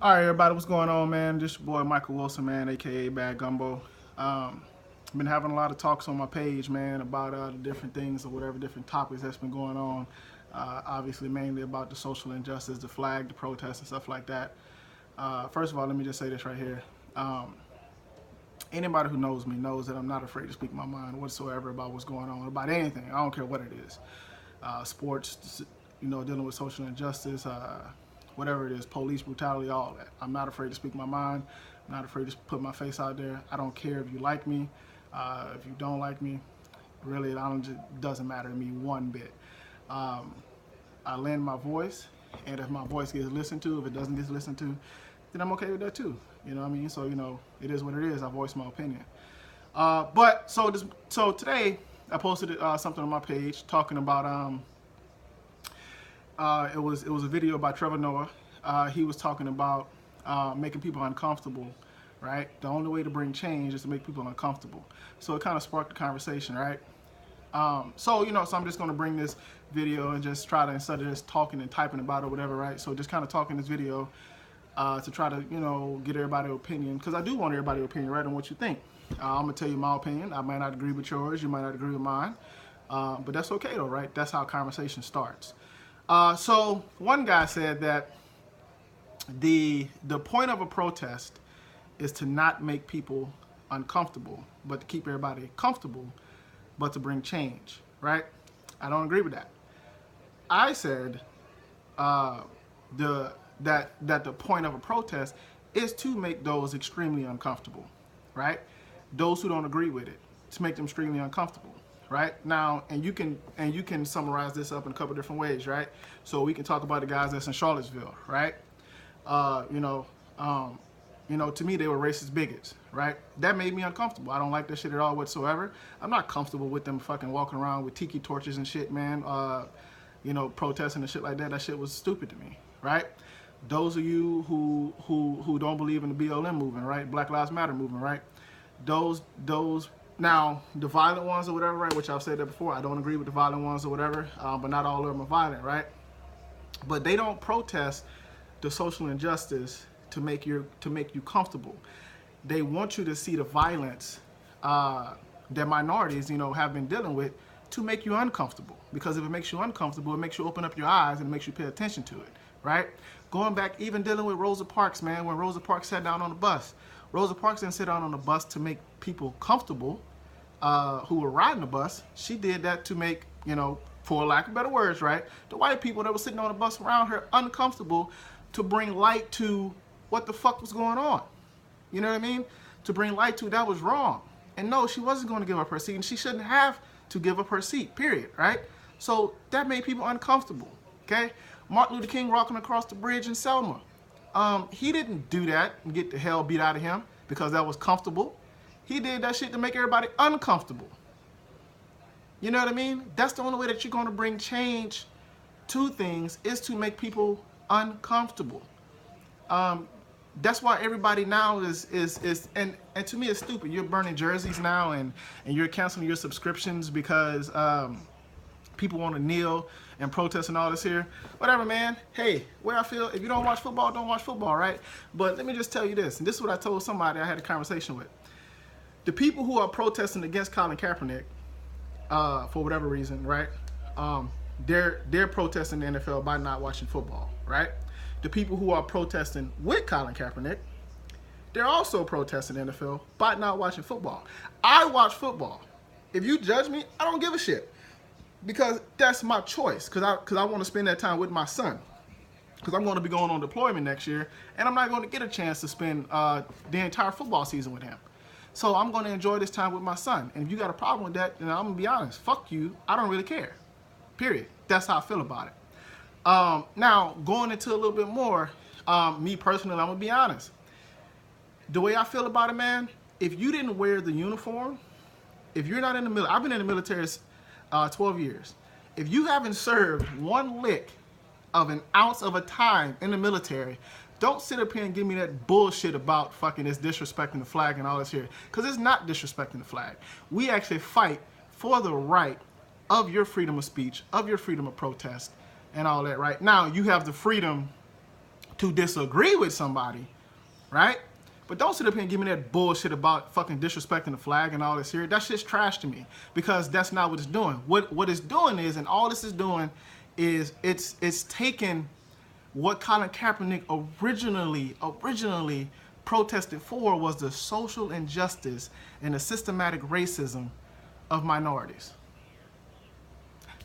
All right, everybody, what's going on, man? This your boy Michael Wilson, man, aka Bad Gumbo. Been having a lot of talks on my page, man, about the different things or whatever different topics that's been going on. Obviously, mainly about the social injustice, the flag, the protests, and stuff like that. First of all, let me just say this right here. Anybody who knows me knows that I'm not afraid to speak my mind whatsoever about what's going on, about anything. I don't care what it is. Sports, dealing with social injustice, whatever it is, police brutality, all that. I'm not afraid to speak my mind. I'm not afraid to put my face out there. I don't care if you like me, if you don't like me. Really, it doesn't matter to me one bit. I lend my voice, and if my voice gets listened to, if it doesn't get listened to, then I'm okay with that too. You know what I mean? So, it is what it is. I voice my opinion. So today, I posted something on my page talking about it was a video by Trevor Noah. He was talking about making people uncomfortable, right? The only way to bring change is to make people uncomfortable. So it kind of sparked the conversation, right? So I'm just going to bring this video and just try to, instead of just talking and typing about it or whatever, right? So just kind of talking this video to try to, get everybody's opinion, because I do want everybody's opinion, right, on what you think. I'm going to tell you my opinion. I might not agree with yours. You might not agree with mine. But that's okay, though, right? That's how conversation starts. So one guy said that the point of a protest is to not make people uncomfortable, but to keep everybody comfortable, but to bring change, right? I don't agree with that. I said that the point of a protest is to make those extremely uncomfortable, right? Those who don't agree with it, to make them extremely uncomfortable. Right now, and you can summarize this up in a couple different ways, right? So we can talk about the guys that's in Charlottesville, right? To me they were racist bigots, right? That made me uncomfortable. I don't like that shit at all whatsoever. I'm not comfortable with them fucking walking around with tiki torches and shit, man. Protesting and shit like that. That shit was stupid to me, right? Those of you who don't believe in the BLM movement, right? Black Lives Matter movement, right? Those. Now, the violent ones or whatever, right, which I've said that before, I don't agree with the violent ones or whatever, but not all of them are violent, right? But they don't protest the social injustice to make you comfortable. They want you to see the violence that minorities, have been dealing with to make you uncomfortable. Because if it makes you uncomfortable, it makes you open up your eyes and it makes you pay attention to it, right? Going back, even dealing with Rosa Parks, man, when Rosa Parks sat down on the bus. Rosa Parks didn't sit down on the bus to make people comfortable who were riding the bus. She did that to make, for lack of better words, right, the white people that were sitting on the bus around her uncomfortable, to bring light to what the fuck was going on. You know what I mean? To bring light to that was wrong. And no, she wasn't going to give up her seat, and she shouldn't have to give up her seat, period, right? So that made people uncomfortable, okay? Martin Luther King walking across the bridge in Selma. He didn't do that and get the hell beat out of him because that was comfortable. He did that shit to make everybody uncomfortable. You know what I mean? That's the only way that you're going to bring change to things, is to make people uncomfortable. That's why everybody now is and to me it's stupid. You're burning jerseys now and you're canceling your subscriptions because people want to kneel and protest and all this here. Whatever, man. Hey, where I feel, if you don't watch football, don't watch football, right? But let me just tell you this, and this is what I told somebody I had a conversation with. The people who are protesting against Colin Kaepernick, for whatever reason, right? They're protesting the NFL by not watching football, right? The people who are protesting with Colin Kaepernick, they're also protesting the NFL by not watching football. I watch football. If you judge me, I don't give a shit. Because that's my choice. Because I want to spend that time with my son. Because I'm going to be going on deployment next year, and I'm not going to get a chance to spend the entire football season with him. So I'm going to enjoy this time with my son. And if you got a problem with that, then I'm going to be honest. Fuck you. I don't really care. Period. That's how I feel about it. Now, going into a little bit more, me personally, I'm going to be honest. The way I feel about it, man, if you didn't wear the uniform, if you're not in the military, I've been in the military 12 years. If you haven't served one lick of an ounce of a time in the military, don't sit up here and give me that bullshit about fucking this disrespecting the flag and all this here. Because it's not disrespecting the flag. We actually fight for the right of your freedom of speech, of your freedom of protest, and all that, right? Now, you have the freedom to disagree with somebody, right? But don't sit up here and give me that bullshit about fucking disrespecting the flag and all this here. That shit's trash to me, because that's not what it's doing. What it's doing is, and all this is doing is, it's taking what Colin Kaepernick originally protested for, was the social injustice and the systematic racism of minorities.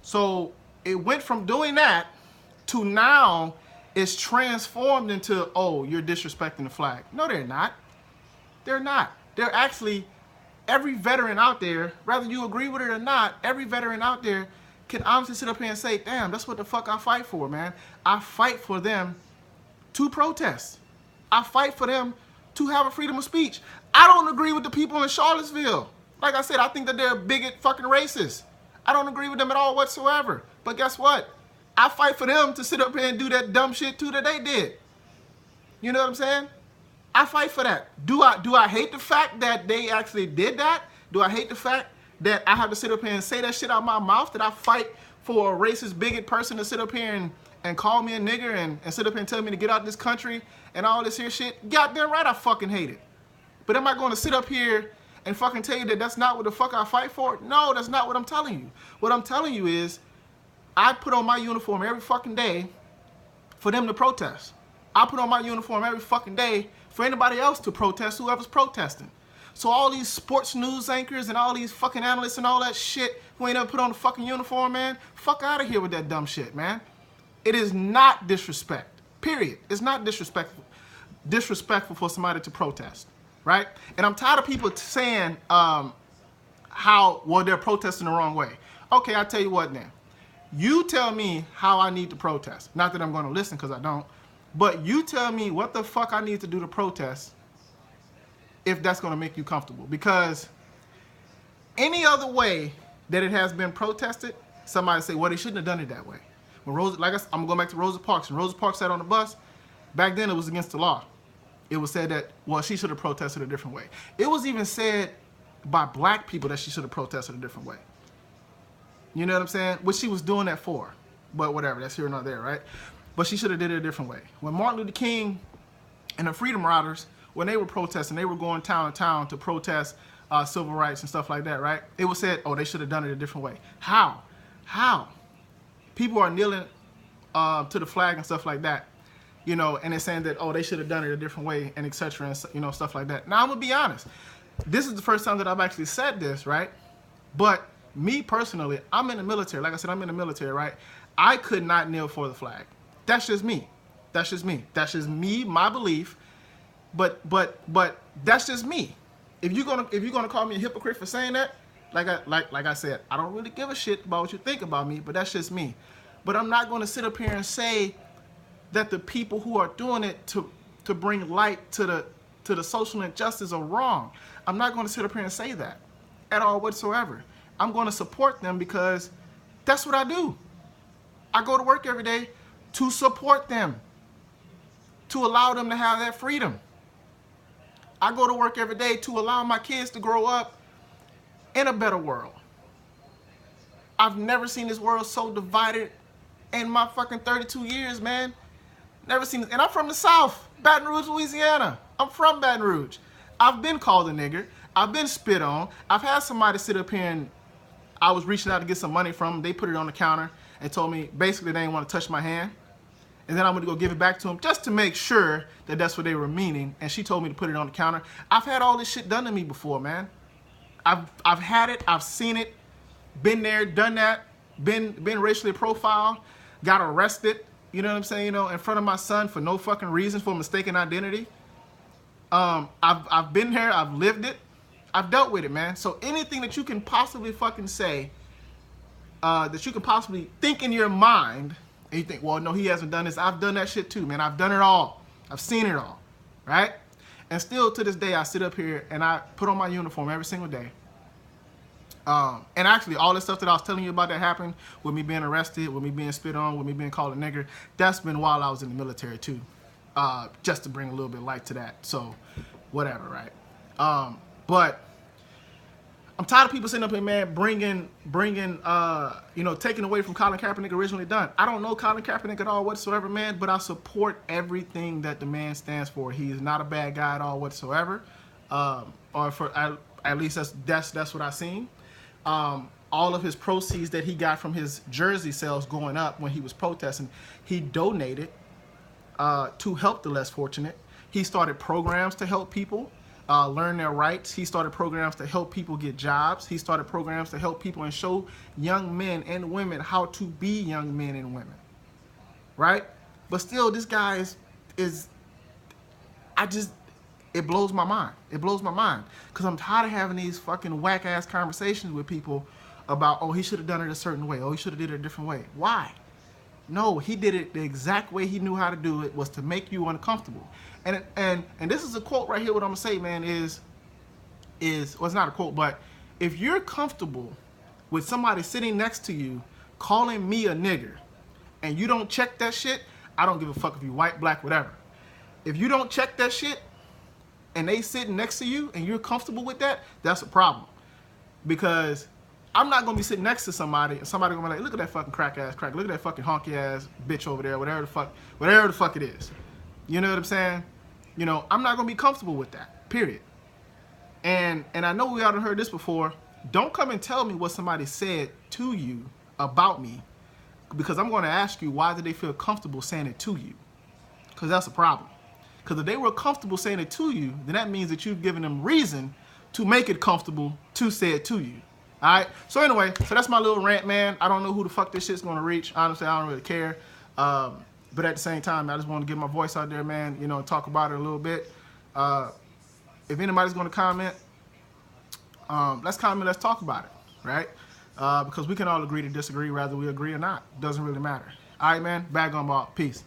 So it went from doing that to now it's transformed into, oh, you're disrespecting the flag. No, they're not. They're not. They're actually, every veteran out there, whether you agree with it or not, every veteran out there can honestly sit up here and say, damn, that's what the fuck I fight for, man. I fight for them to protest. I fight for them to have a freedom of speech. I don't agree with the people in Charlottesville. Like I said, I think that they're bigot fucking racist. I don't agree with them at all whatsoever. But guess what? I fight for them to sit up here and do that dumb shit too that they did. You know what I'm saying? I fight for that. Do I hate the fact that they actually did that? Do I hate the fact that I have to sit up here and say that shit out my mouth, that I fight for a racist bigot person to sit up here and call me a nigger and sit up here and tell me to get out of this country and all this here shit? Goddamn right I fucking hate it. But am I going to sit up here and fucking tell you that that's not what the fuck I fight for? No, that's not what I'm telling you. What I'm telling you is, I put on my uniform every fucking day for them to protest. I put on my uniform every fucking day for anybody else to protest, whoever's protesting. So all these sports news anchors and all these fucking analysts and all that shit who ain't ever put on the fucking uniform, man, fuck out of here with that dumb shit, man. It is not disrespect, period. It's not disrespectful for somebody to protest, right? And I'm tired of people saying how, well, they're protesting the wrong way. Okay, I'll tell you what then. You tell me how I need to protest. Not that I'm going to listen, because I don't. But you tell me what the fuck I need to do to protest, if that's going to make you comfortable. Because any other way that it has been protested, somebody say, well, they shouldn't have done it that way. When Rosa, like I'm going back to Rosa Parks. When Rosa Parks sat on the bus, back then it was against the law. It was said that, well, she should have protested a different way. It was even said by black people that she should have protested a different way. You know what I'm saying? What she was doing that for. But whatever, that's here or not there, right? But she should have did it a different way. When Martin Luther King and the Freedom Riders, when they were protesting, they were going town to town to protest civil rights and stuff like that, right? It was said, oh, they should have done it a different way. How? How? People are kneeling to the flag and stuff like that, you know, and they're saying that, oh, they should have done it a different way, and et cetera, and, you know, stuff like that. Now, I'm going to be honest. This is the first time that I've actually said this, right? But me personally, I'm in the military. Like I said, I'm in the military, right? I could not kneel for the flag. That's just me. That's just me. That's just me, my belief. But that's just me. If you're gonna call me a hypocrite for saying that, like I said, I don't really give a shit about what you think about me, but that's just me. But I'm not gonna sit up here and say that the people who are doing it to bring light to the social injustice are wrong. I'm not gonna sit up here and say that at all whatsoever. I'm gonna support them because that's what I do. I go to work every day to support them, to allow them to have that freedom. I go to work every day to allow my kids to grow up in a better world. I've never seen this world so divided in my fucking 32 years, man. Never seen it. And I'm from the South, Baton Rouge, Louisiana. I'm from Baton Rouge. I've been called a nigger. I've been spit on. I've had somebody sit up here and I was reaching out to get some money from them. They put it on the counter and told me basically they didn't want to touch my hand. And then I'm going to go give it back to them just to make sure that that's what they were meaning. And she told me to put it on the counter. I've had all this shit done to me before, man. I've had it. I've seen it. Been there, done that. Been racially profiled. Got arrested. You know what I'm saying? You know, in front of my son for no fucking reason, for mistaken identity. I've been there. I've lived it. I've dealt with it, man. So anything that you can possibly fucking say, that you can possibly think in your mind, and you think, well, no, he hasn't done this. I've done that shit too, man. I've done it all. I've seen it all, right? And still to this day, I sit up here and I put on my uniform every single day. And actually, all this stuff that I was telling you about that happened with me being arrested, with me being spit on, with me being called a nigger, that's been while I was in the military too, just to bring a little bit of light to that. So, whatever, right? But I'm tired of people sitting up here, man, bringing, taking away from Colin Kaepernick originally done. I don't know Colin Kaepernick at all whatsoever, man, but I support everything that the man stands for. He is not a bad guy at all whatsoever, or for at least that's what I've seen. All of his proceeds that he got from his jersey sales going up when he was protesting, he donated to help the less fortunate. He started programs to help people learn their rights. He started programs to help people get jobs. He started programs to help people and show young men and women how to be young men and women, right? But still, this guy it blows my mind. It blows my mind because I'm tired of having these fucking whack-ass conversations with people about, oh, he should have done it a certain way. Oh, he should have did it a different way. Why? No, he did it the exact way he knew how to do it, was to make you uncomfortable. And this is a quote right here. What I'm gonna say, man, is well, it's not a quote, but if you're comfortable with somebody sitting next to you calling me a nigger, and you don't check that shit, I don't give a fuck if you white, black, whatever. If you don't check that shit, and they sitting next to you, and you're comfortable with that, that's a problem. Because I'm not gonna be sitting next to somebody, and somebody gonna be like, look at that fucking crack, look at that fucking honky ass bitch over there, whatever the fuck it is. You know what I'm saying? You know, I'm not gonna be comfortable with that, period. And I know we already heard this before. Don't come and tell me what somebody said to you about me, because I'm gonna ask you, why did they feel comfortable saying it to you? Because that's a problem. Because if they were comfortable saying it to you, then that means that you've given them reason to make it comfortable to say it to you. All right. So anyway, so that's my little rant, man. I don't know who the fuck this shit's gonna reach. Honestly, I don't really care. But at the same time, I just want to get my voice out there, man. You know, talk about it a little bit. If anybody's gonna comment, let's comment. Let's talk about it, right? Because we can all agree to disagree, whether we agree or not. Doesn't really matter. All right, man. Bad gumball. Peace.